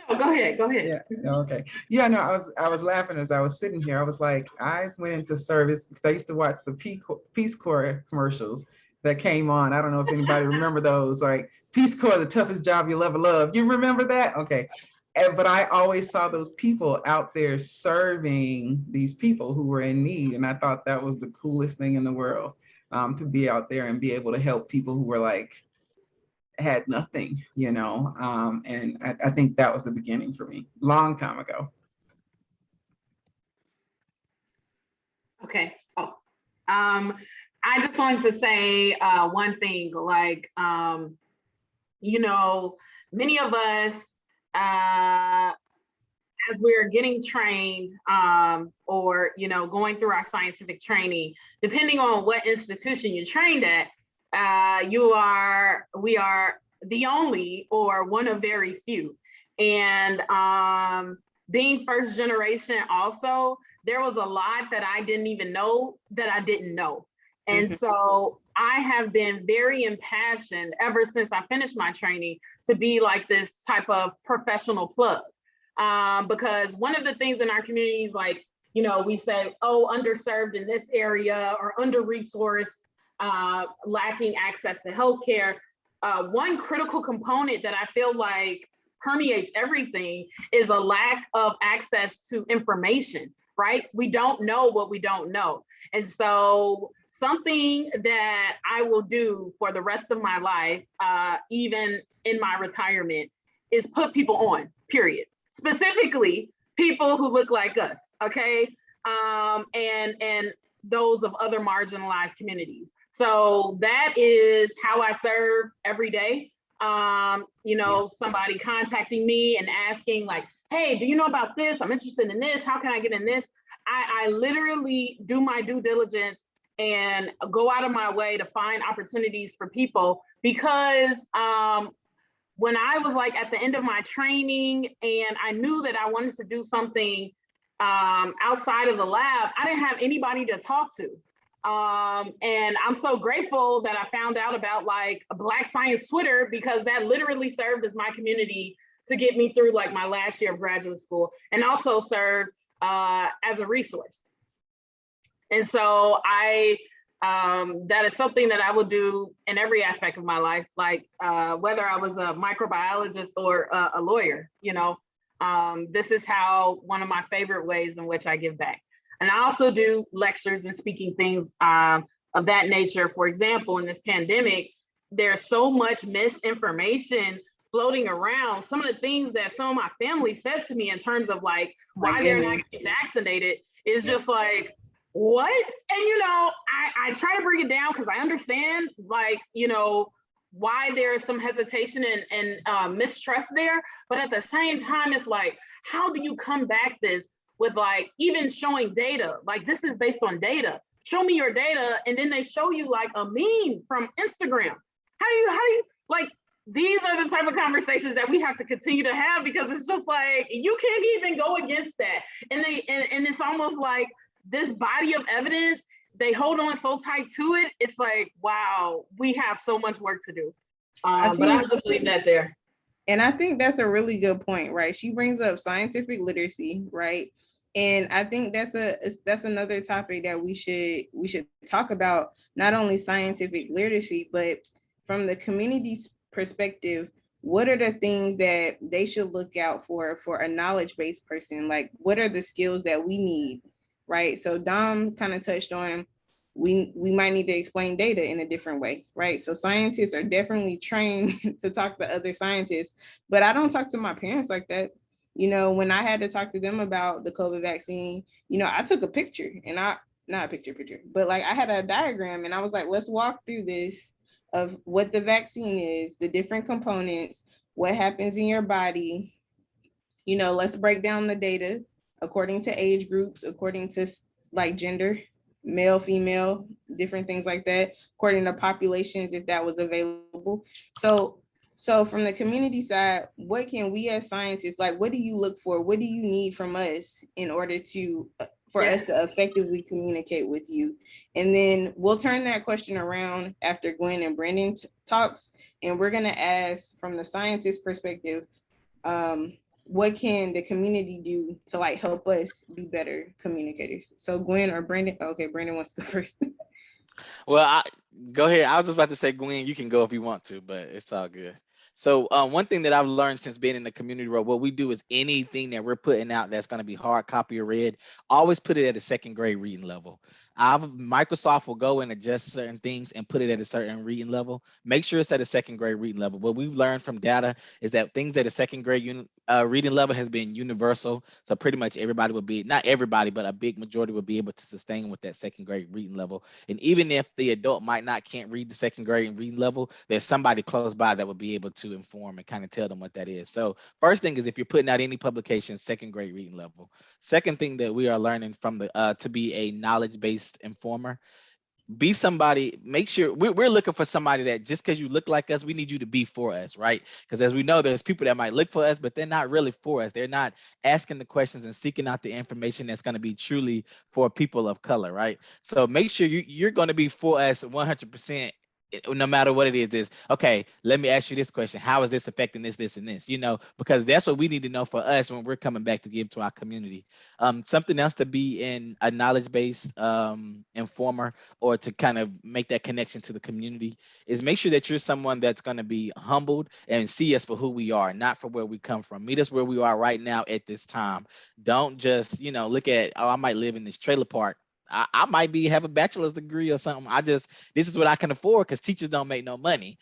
Oh, no, go ahead. Yeah. Okay. Yeah. No, I was laughing as I was sitting here. I was like, I went into service because I used to watch the Peace Corps commercials that came on. I don't know if anybody remember those. Like, Peace Corps, the toughest job you'll ever love. You remember that? Okay. But I always saw those people out there serving these people who were in need, and I thought that was the coolest thing in the world. To be out there and be able to help people who were like, had nothing, and I think that was the beginning for me, long time ago. Okay. I just wanted to say one thing, like, many of us, as we're getting trained or, going through our scientific training, depending on what institution you're trained at, we are the only or one of very few. And being first generation also, there was a lot that I didn't even know that I didn't know. And so I have been very impassioned ever since I finished my training to be like this type of professional plug. Because one of the things in our communities, like, we say, oh, underserved in this area or under-resourced, lacking access to healthcare. One critical component that I feel like permeates everything is a lack of access to information, right? We don't know what we don't know. And so something that I will do for the rest of my life, even in my retirement, is put people on, period. Specifically, people who look like us, okay? And those of other marginalized communities. So that is how I serve every day. You know, somebody contacting me and asking like, hey, do you know about this? I'm interested in this. How can I get in this? I literally do my due diligence and go out of my way to find opportunities for people, because when I was like at the end of my training and I knew that I wanted to do something outside of the lab, I didn't have anybody to talk to. And I'm so grateful that I found out about like a Black Science Twitter, because that literally served as my community to get me through like my last year of graduate school, and also served as a resource. And so that is something that I will do in every aspect of my life, like whether I was a microbiologist or a lawyer, you know, this is how one of my favorite ways in which I give back. And I also do lectures and speaking things of that nature. For example, in this pandemic, there's so much misinformation floating around. Some of the things that some of my family says to me in terms of like why they're not getting vaccinated is just like, what? And you know, I try to bring it down because I understand like, you know, why there's some hesitation and mistrust there. But at the same time, it's like, how do you combat this with like even showing data? Like this is based on data. Show me your data, and then they show you like a meme from Instagram. How do you like, these are the type of conversations that we have to continue to have, because it's just like you can't even go against that. And it's almost like this body of evidence, they hold on so tight to it. It's like, wow, we have so much work to do. But I'll just leave that there. And I think that's a really good point, right? She brings up scientific literacy, right? And I think that's another topic that we should talk about, not only scientific literacy, but from the community's perspective, what are the things that they should look out for a knowledge-based person? Like, what are the skills that we need, right? So Dom kind of touched on, we might need to explain data in a different way, right? So scientists are definitely trained to talk to other scientists, but I don't talk to my parents like that. You know, when I had to talk to them about the COVID vaccine, you know, I took a picture, and not a picture, but like I had a diagram, and I was like, let's walk through this of what the vaccine is, the different components, what happens in your body. You know, let's break down the data according to age groups, according to like gender, male, female, different things like that, according to populations, if that was available. So from the community side, what can we as scientists, like, what do you look for? What do you need from us in order to, for us to effectively communicate with you? And then we'll turn that question around after Gwen and Brandon talks. And we're gonna ask from the scientist perspective, what can the community do to like help us be better communicators? So Gwen or Brandon? Okay, Brandon wants to go first. Well, go ahead. I was just about to say, Gwen, you can go if you want to, but it's all good. So one thing that I've learned since being in the community role, what we do is anything that we're putting out that's going to be hard copy or read, always put it at a second grade reading level. Microsoft will go and adjust certain things and put it at a certain reading level. Make sure it's at a second grade reading level. What we've learned from data is that things at a second grade reading level has been universal. So pretty much everybody will be, not everybody, but a big majority will be able to sustain with that second grade reading level. And even if the adult can't read the second grade reading level, there's somebody close by that will be able to inform and kind of tell them what that is. So first thing is, if you're putting out any publication, second grade reading level. Second thing that we are learning from the to be a knowledge-based informer, be somebody, make sure we're looking for somebody that just because you look like us, we need you to be for us, right? Because as we know, there's people that might look for us, but they're not really for us. They're not asking the questions and seeking out the information that's going to be truly for people of color, right? So make sure you're going to be for us 100%. no matter what it is, okay, let me ask you this question. How is this affecting this, and this, because that's what we need to know for us when we're coming back to give to our community. Something else to be in a knowledge-based informer, or to kind of make that connection to the community, is make sure that you're someone that's going to be humbled and see us for who we are, not for where we come from. Meet us where we are right now at this time. Don't just, look at, oh, I might live in this trailer park. I might have a bachelor's degree or something. This is what I can afford, because teachers don't make no money,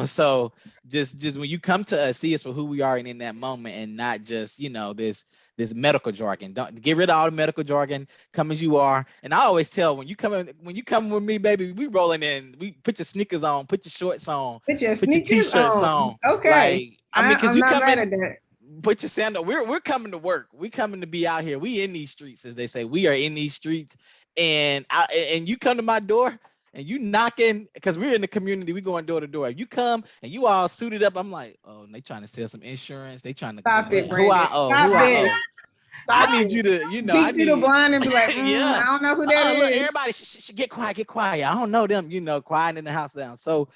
So just when you come to us, see us for who we are and in that moment, and not just, this medical jargon. Don't get rid of all the medical jargon. Come as you are. And I always tell, when you come with me, baby, we rolling in. We put your sneakers on, put your shorts on, Put your put your sneakers t-shirts on. on. Okay. Because I'm you not come mad in. at that. Put your sandal. We're coming to work. We coming to be out here. We in these streets, as they say. We are in these streets, and you come to my door and you knocking, because we're in the community. We going door to door. If you come and you all suited up, I'm like, oh, they trying to sell some insurance. They trying to Stop it, who I Brandon. owe. Stop Who I it. owe. Stop I need it. you to, I Beat you to need. blind and be like, Yeah. I don't know who that Look, is. everybody should get quiet, get quiet. I don't know them, quiet in the house down. So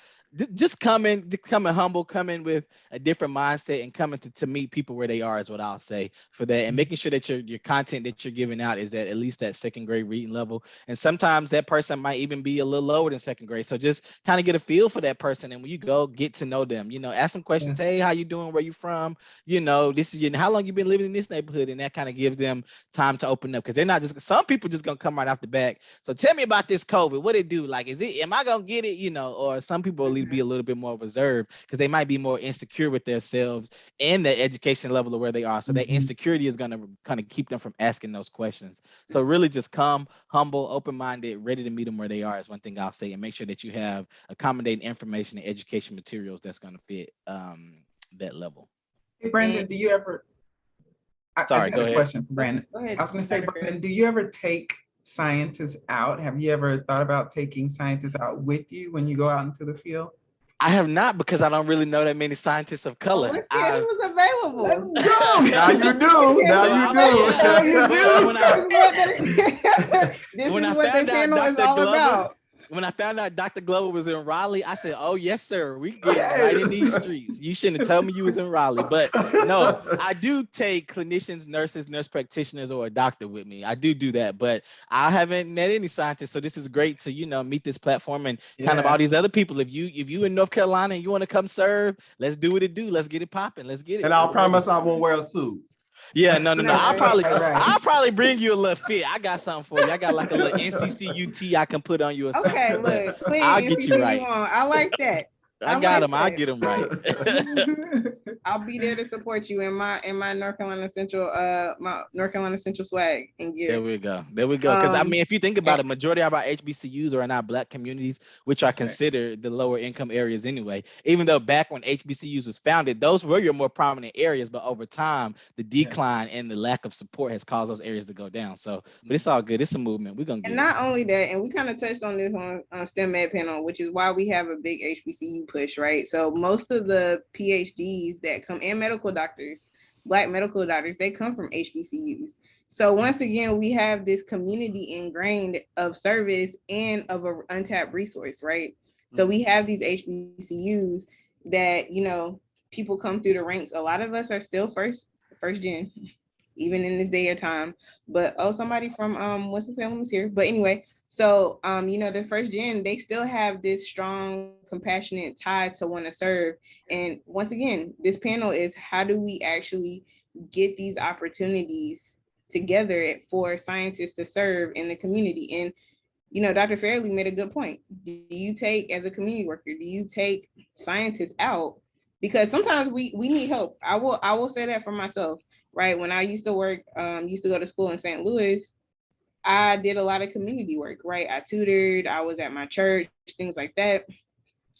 just coming humble, coming with a different mindset, and coming to meet people where they are is what I'll say for that. And making sure that your content that you're giving out is at least that second grade reading level. And sometimes that person might even be a little lower than second grade. So just kind of get a feel for that person. And when you go, get to know them, ask some questions. Yeah. Hey, how you doing? Where you from? This is how long you been living in this neighborhood? And that kind of gives them time to open up, because they're not just, some people just gonna come right off the back. So tell me about this COVID. What it do? Like, am I gonna get it? Or some people will be a little bit more reserved, because they might be more insecure with themselves and the education level of where they are. So that insecurity is gonna kind of keep them from asking those questions. So really just come humble, open-minded, ready to meet them where they are is one thing I'll say. And make sure that you have accommodating information and education materials that's gonna fit that level. Hey, Brandon, do you ever? I Sorry, just go had a ahead. question for Brandon. Go ahead. I was going to say, Brandon, do you ever take scientists out? Have you ever thought about taking scientists out with you when you go out into the field? I have not, because I don't really know that many scientists of color. Let's see who was available. Now you do. Now you do. This is what the panel is all about. When I found out Dr. Glover was in Raleigh, I said, oh, yes, sir. We get right in these streets. You shouldn't have told me you was in Raleigh. But no, I do take clinicians, nurses, nurse practitioners, or a doctor with me. I do that. But I haven't met any scientists. So this is great to, meet this platform and kind of all these other people. If you in North Carolina and you want to come serve, let's do what it do. Let's get it popping. Let's get it. And I'll promise I won't wear a suit. Yeah, no. I'll Right. probably bring you a little fit. I got something for you. I got like a little NCCUT I can put on you or something. Okay, look, please, I'll get you right. I like that. I got them. I'll get them right. I'll be there to support you in my North Carolina Central swag and gear. There we go. Because if you think about it, majority of our HBCUs are in our Black communities, which are considered the lower income areas anyway. Even though back when HBCUs was founded, those were your more prominent areas, but over time, the decline and the lack of support has caused those areas to go down. So, but it's all good. It's a movement. We're gonna get it. And not only that, and we kind of touched on this on STEM Med panel, which is why we have a big HBCU push, right? So most of the PhDs that come, and medical doctors, Black medical doctors, they come from HBCUs. So once again, we have this community ingrained of service and of an untapped resource, right? So we have these HBCUs that, people come through the ranks. A lot of us are still first gen, even in this day or time. But somebody from Winston-Salem is here. But anyway, so the first gen, they still have this strong, compassionate tie to want to serve. And once again, this panel is, how do we actually get these opportunities together for scientists to serve in the community? And Dr. Fairley made a good point. Do you take, as a community worker, do you take scientists out? Because sometimes we need help. I will say that for myself, right? When I used to go to school in St. Louis, I did a lot of community work, right? I tutored, I was at my church, things like that.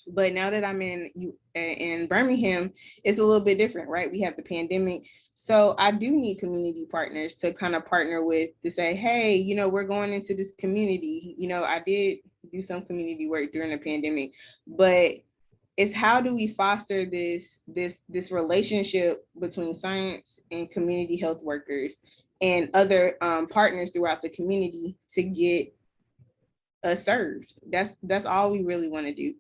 But now that I'm in Birmingham, it's a little bit different, right? We have the pandemic. So I do need community partners to kind of partner with, to say, hey, we're going into this community. I did do some community work during the pandemic, but it's how do we foster this relationship between science and community health workers and other partners throughout the community to get us served. That's all we really want to do.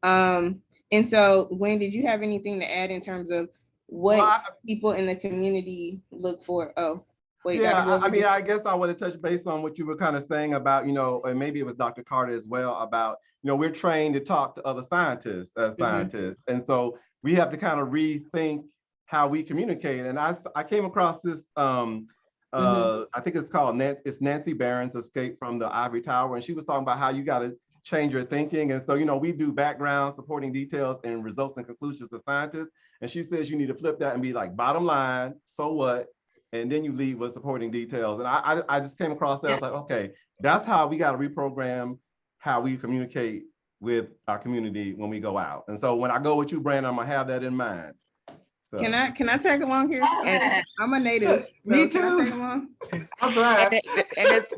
And so Gwen, did you have anything to add in terms of what Well, people in the community look for? Oh, wait, yeah, Dr. Glover, mean, I guess I want to touch based on what you were kind of saying about, and maybe it was Dr. Carter as well about, we're trained to talk to other scientists as scientists. And so we have to kind of rethink how we communicate. And I came across this, I think it's called, it's Nancy Barron's Escape from the Ivory Tower. And she was talking about how you got to change your thinking. And so, we do background, supporting details, and results and conclusions as scientists. And she says you need to flip that and be like, bottom line, so what? And then you lead with supporting details. And I just came across that. I was like, okay, that's how we got to reprogram how we communicate with our community when we go out. And so when I go with you, Brandon, I'm gonna have that in mind. So. Can I tag along here? I'm a native. Me so can I too. tag along? I'll drive.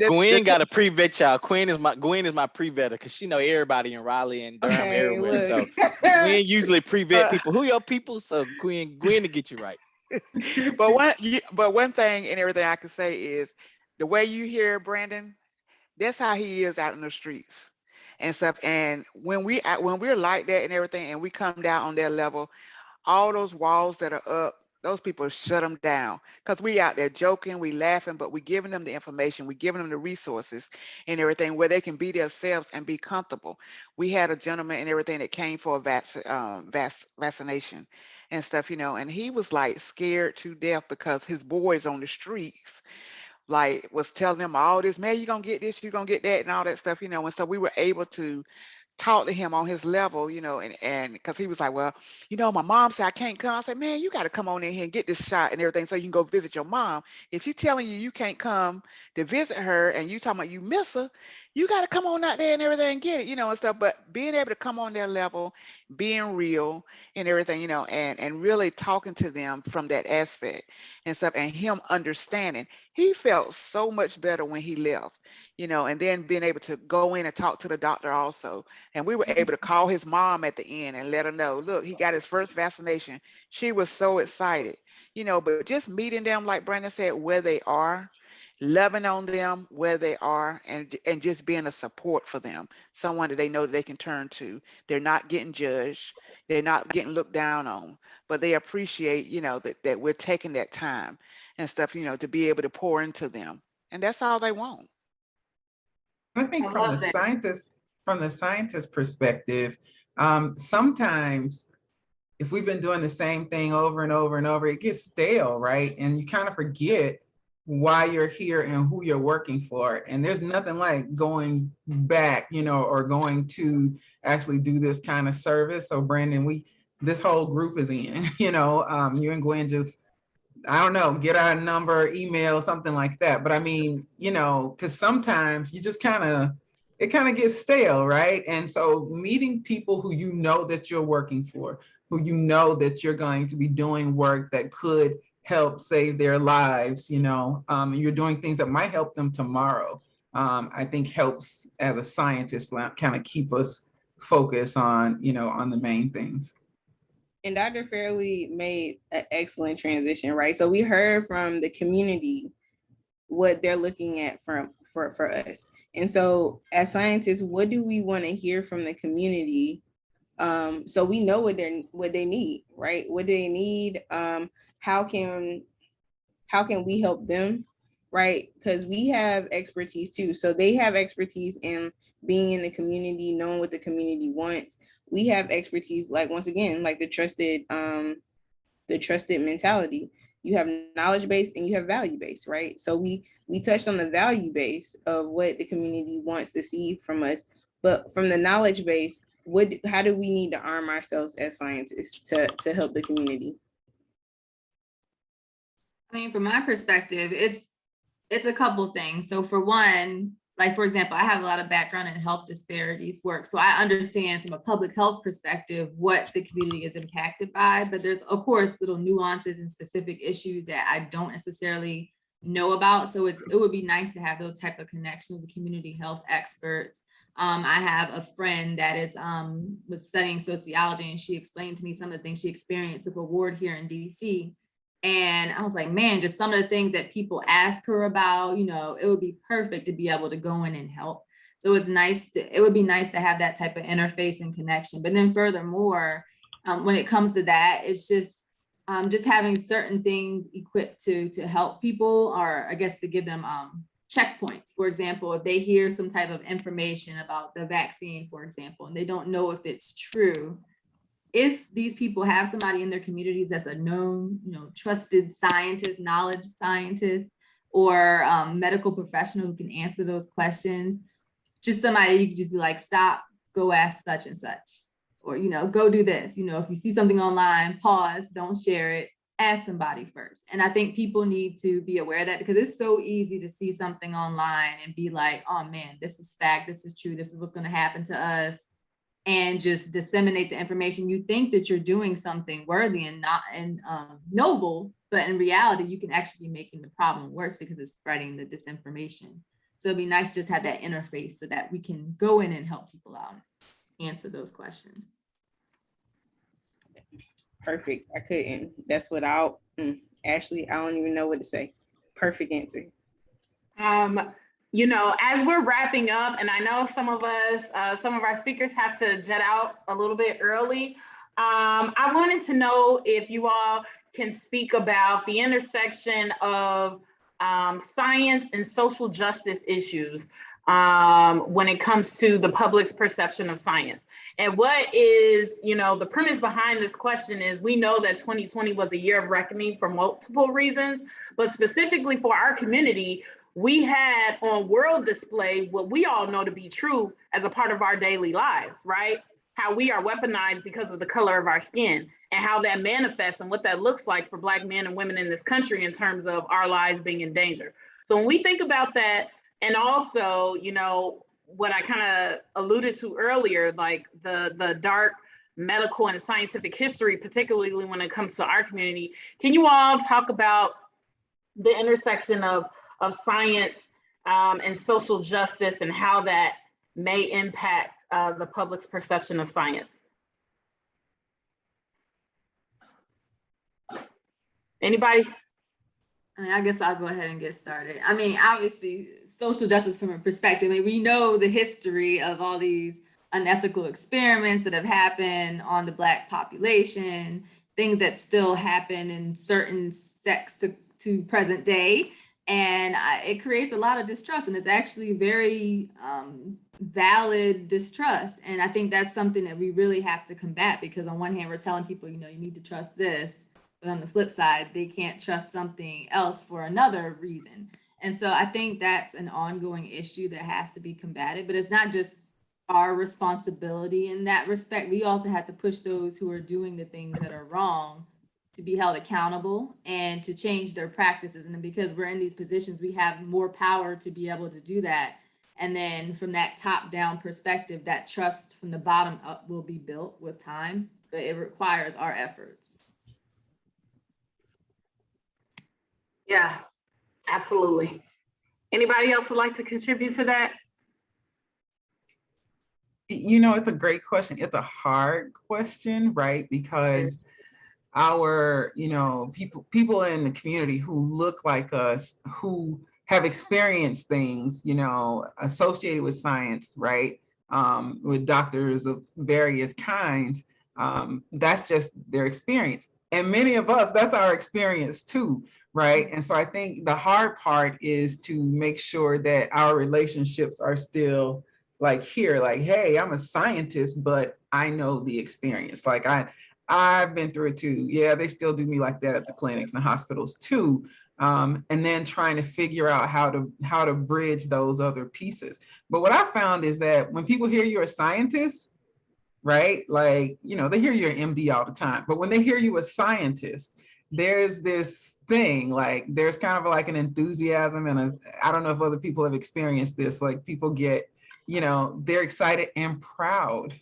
Gwen got to pre-vet y'all. Gwen is my pre-vetter because she know everybody in Raleigh and Durham everywhere. look. So Gwen usually pre-vet people. Who your people? So Gwen to get you right. But one thing and everything I can say is the way you hear Brandon, that's how he is out in the streets and stuff. And when we're like that and everything, and we come down on their level, all those walls that are up, those people shut them down because we out there joking, we laughing, but we giving them the information, we giving them the resources and everything where they can be themselves and be comfortable. We had a gentleman and everything that came for a vaccination and stuff, and he was like scared to death because his boys on the streets like was telling him all this, man, you're gonna get this, you're gonna get that, and all that stuff, and so we were able to talk to him on his level, and because he was like, well, my mom said I can't come. I said, man, you got to come on in here and get this shot and everything so you can go visit your mom. If she's telling you can't come to visit her and you talking about you miss her, you got to come on out there and everything and get it, and stuff. But being able to come on their level, being real and everything, and really talking to them from that aspect and stuff, and him understanding, he felt so much better when he left, and then being able to go in and talk to the doctor also. And we were able to call his mom at the end and let her know, look, he got his first vaccination. She was so excited, but just meeting them, like Brandon said, where they are, loving on them where they are, and just being a support for them, someone that they know that they can turn to. They're not getting judged. They're not getting looked down on, but they appreciate, that we're taking that time and stuff, to be able to pour into them. And that's all they want. I think from the scientist perspective, sometimes if we've been doing the same thing over and over and over, it gets stale, right? And you kind of forget why you're here and who you're working for. And there's nothing like going back, or going to actually do this kind of service. So Brandon, this whole group is in, you and Gwen just, I don't know, get our number, email, something like that. But I mean, because sometimes you just it kind of gets stale, right? And so meeting people who that you're working for, who that you're going to be doing work that could help save their lives, you're doing things that might help them tomorrow, I think helps as a scientist kind of keep us focused on, on the main things. And Dr. Fairley made an excellent transition, right? So we heard from the community what they're looking at for us. And so as scientists, what do we want to hear from the community? So we know what they need, right? What they need, how can we help them, right? Because we have expertise too. So they have expertise in being in the community, knowing what the community wants. We have expertise, like, once again, like the trusted mentality. You have knowledge base and you have value base, right? So we touched on the value base of what the community wants to see from us, but from the knowledge base, how do we need to arm ourselves as scientists to help the community? I mean, from my perspective, it's a couple things. So for one, like, for example, I have a lot of background in health disparities work. So I understand from a public health perspective what the community is impacted by, but there's, of course, little nuances and specific issues that I don't necessarily know about. So it would be nice to have those type of connections with community health experts. I have a friend that is was studying sociology, and she explained to me some of the things she experienced with a ward here in DC. And I was like, man, just some of the things that people ask her about, it would be perfect to be able to go in and help. So it's nice it would be nice to have that type of interface and connection. But then furthermore, when it comes to that, it's just having certain things equipped to help people, or I guess to give them checkpoints. For example, if they hear some type of information about the vaccine, for example, and they don't know if it's true, if these people have somebody in their communities that's a known, trusted scientist, knowledge scientist, or medical professional who can answer those questions, just somebody you can just be like, stop, go ask such and such, or, go do this. If you see something online, pause, don't share it, ask somebody first. And I think people need to be aware of that, because it's so easy to see something online and be like, oh man, this is fact, this is true, this is what's going to happen to us, and just disseminate the information. You think that you're doing something worthy and noble, but in reality, you can actually be making the problem worse because it's spreading the disinformation. So it'd be nice to just have that interface so that we can go in and help people out, answer those questions. Perfect. I couldn't. That's without Ashley. I don't even know what to say. Perfect answer. As we're wrapping up, and I know some of our speakers have to jet out a little bit early. I wanted to know if you all can speak about the intersection of science and social justice issues when it comes to the public's perception of science. And what is, the premise behind this question is, we know that 2020 was a year of reckoning for multiple reasons, but specifically for our community, we had on world display what we all know to be true as a part of our daily lives, right? How we are weaponized because of the color of our skin, and how that manifests and what that looks like for Black men and women in this country in terms of our lives being in danger. So when we think about that, and also, what I kind of alluded to earlier, like the dark medical and scientific history, particularly when it comes to our community, can you all talk about the intersection of science and social justice, and how that may impact the public's perception of science? Anybody? I guess I'll go ahead and get started. Obviously, social justice from a perspective, we know the history of all these unethical experiments that have happened on the Black population, things that still happen in certain sects to present day. And it creates a lot of distrust, and it's actually very valid distrust. And I think that's something that we really have to combat, because on one hand, we're telling people, you need to trust this, but on the flip side, they can't trust something else for another reason. And so I think that's an ongoing issue that has to be combated, but it's not just our responsibility in that respect. We also have to push those who are doing the things that are wrong to be held accountable and to change their practices. And because we're in these positions, we have more power to be able to do that. And then from that top-down perspective, that trust from the bottom up will be built with time, but it requires our efforts. Yeah, absolutely. Anybody else would like to contribute to that? It's a great question. It's a hard question, right? Because our, people in the community who look like us, who have experienced things, associated with science, right? With doctors of various kinds, that's just their experience. And many of us, that's our experience too, right? And so I think the hard part is to make sure that our relationships are still like here, like, hey, I'm a scientist, but I know the experience. Like I've been through it too. Yeah, they still do me like that at the clinics and hospitals too. And then trying to figure out how to bridge those other pieces. But what I found is that when people hear you're a scientist, right? Like, they hear you're an MD all the time, but when they hear you a scientist, there's this thing, like there's kind of like an enthusiasm and I don't know if other people have experienced this, like people get, they're excited and proud.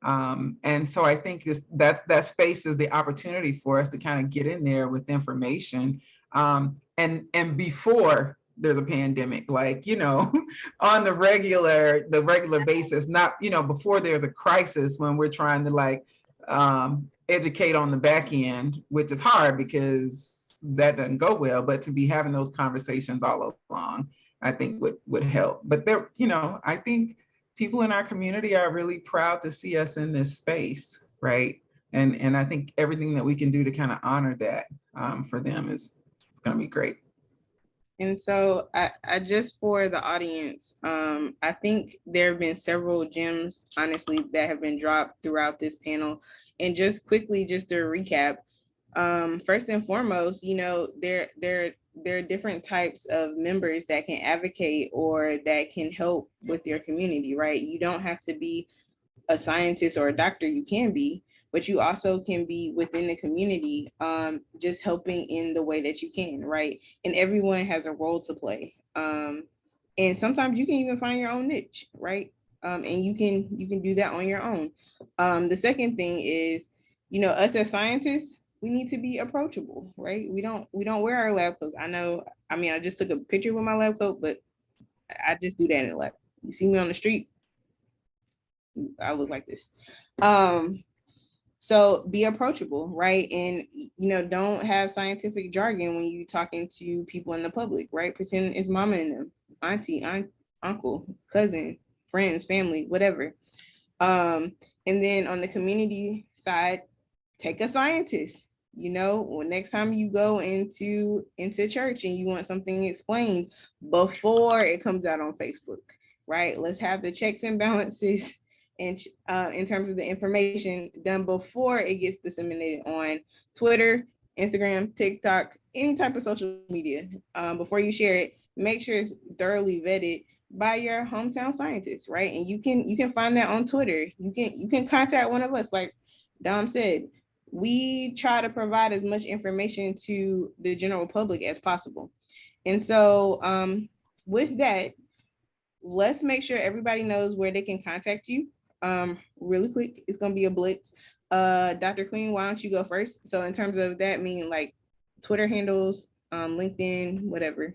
And so I think that space is the opportunity for us to kind of get in there with information. And before there's a pandemic, like, on the regular basis, not, before there's a crisis when we're trying to educate on the back end, which is hard because that doesn't go well, but to be having those conversations all along. I think would help. But there, you know, I think people in our community are really proud to see us in this space, right? And I think everything that we can do to kind of honor that for them is going to be great. And so I just for the audience, I think there have been several gems, honestly, that have been dropped throughout this panel. And just quickly, just to recap, first and foremost, you know, there are different types of members that can advocate or that can help with your community, right? You don't have to be a scientist or a doctor, you can be, but you also can be within the community, just helping in the way that you can, right? And everyone has a role to play. And sometimes you can even find your own niche, right? And you can do that on your own. The second thing is, you know, us as scientists, we need to be approachable, right? We don't wear our lab coats. I just took a picture with my lab coat, but I just do that in the lab. You see me on the street, I look like this. So be approachable, right? And, you know, don't have scientific jargon when you're talking to people in the public, right? Pretend it's mama and them, auntie, uncle, cousin, friends, family, whatever. And then on the community side, take a scientist. You know, next time you go into church and you want something explained before it comes out on Facebook, right? Let's have the checks and balances and in terms of the information done before it gets disseminated on Twitter, Instagram, TikTok, any type of social media. Before you share it, make sure it's thoroughly vetted by your hometown scientist, right? And you can find that on Twitter. You can contact one of us, like Dom said. We try to provide as much information to the general public as possible. And so with that, let's make sure everybody knows where they can contact you. Really quick, it's gonna be a blitz. Dr. Queen, why don't you go first? So in terms of that, meaning like Twitter handles, LinkedIn, whatever.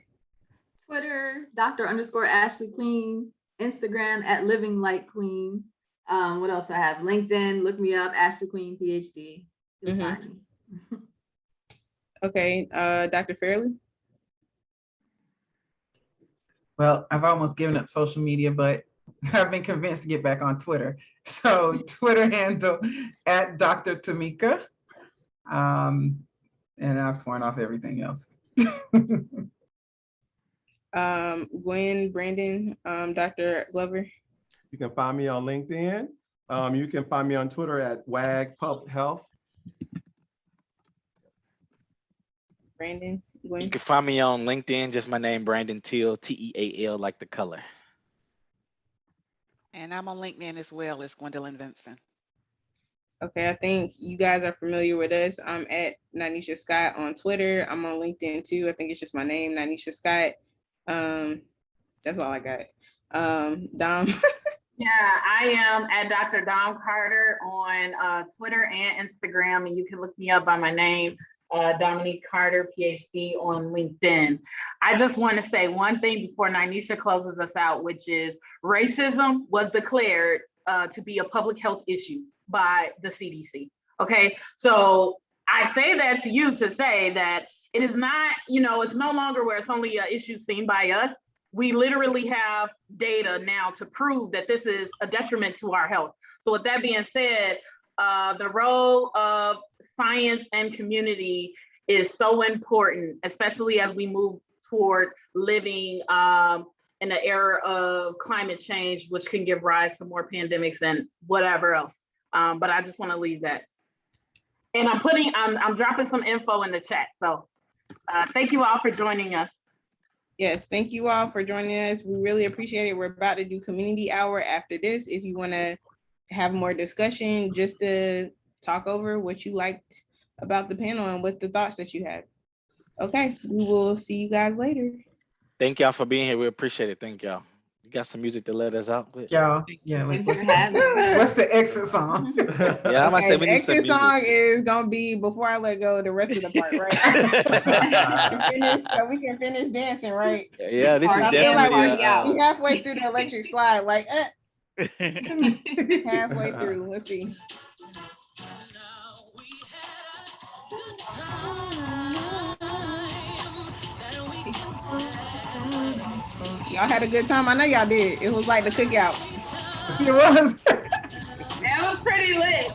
Twitter, Dr._Ashley Queen, Instagram at Living Like Queen. What else I have? LinkedIn, look me up, Ashley Queen, PhD. You'll find me. Okay, Dr. Fairley. Well, I've almost given up social media, but I've been convinced to get back on Twitter. So Twitter handle at Dr. Tamika. And I've sworn off everything else. Gwen, Brandon, Dr. Glover. You can find me on LinkedIn. You can find me on Twitter at WAG Public Health. Brandon, Gwen. You can find me on LinkedIn, just my name, Brandon Teal, Teal, like the color. And I'm on LinkedIn as well as Gwendolyn Vincent. Okay, I think you guys are familiar with us. I'm at Nanisha Scott on Twitter. I'm on LinkedIn too. I think it's just my name, Nanisha Scott. That's all I got. Dom. Yeah, I am at Dr. Dom Carter on Twitter and Instagram, and you can look me up by my name, Dominique Carter, PhD, on LinkedIn. I just want to say one thing before Nanisha closes us out, which is racism was declared to be a public health issue by the CDC. Okay, so I say that to you to say that it is not, you know, it's no longer where it's only an issue seen by us. We literally have data now to prove that this is a detriment to our health. So with that being said, the role of science and community is so important, especially as we move toward living in the era of climate change, which can give rise to more pandemics and whatever else. But I just want to leave that. And I'm dropping some info in the chat. So thank you all for joining us. Yes, thank you all for joining us. We really appreciate it. We're about to do community hour after this. If you want to have more discussion, just to talk over what you liked about the panel and what the thoughts that you had. Okay, we will see you guys later. Thank y'all for being here. We appreciate it. Thank y'all. You got some music to let us out with? Y'all, yeah, like, Thanks for having me. what's the exit song? Yeah, I might say we need some exit music. song is gonna be Before I Let Go, the rest of the part, right? So we can finish dancing, right? Yeah, this is I feel definitely like we're We halfway through the electric slide, like halfway through. Let's see. That we can Y'all had a good time. I know y'all did. It was like the cookout. It was. That was pretty lit.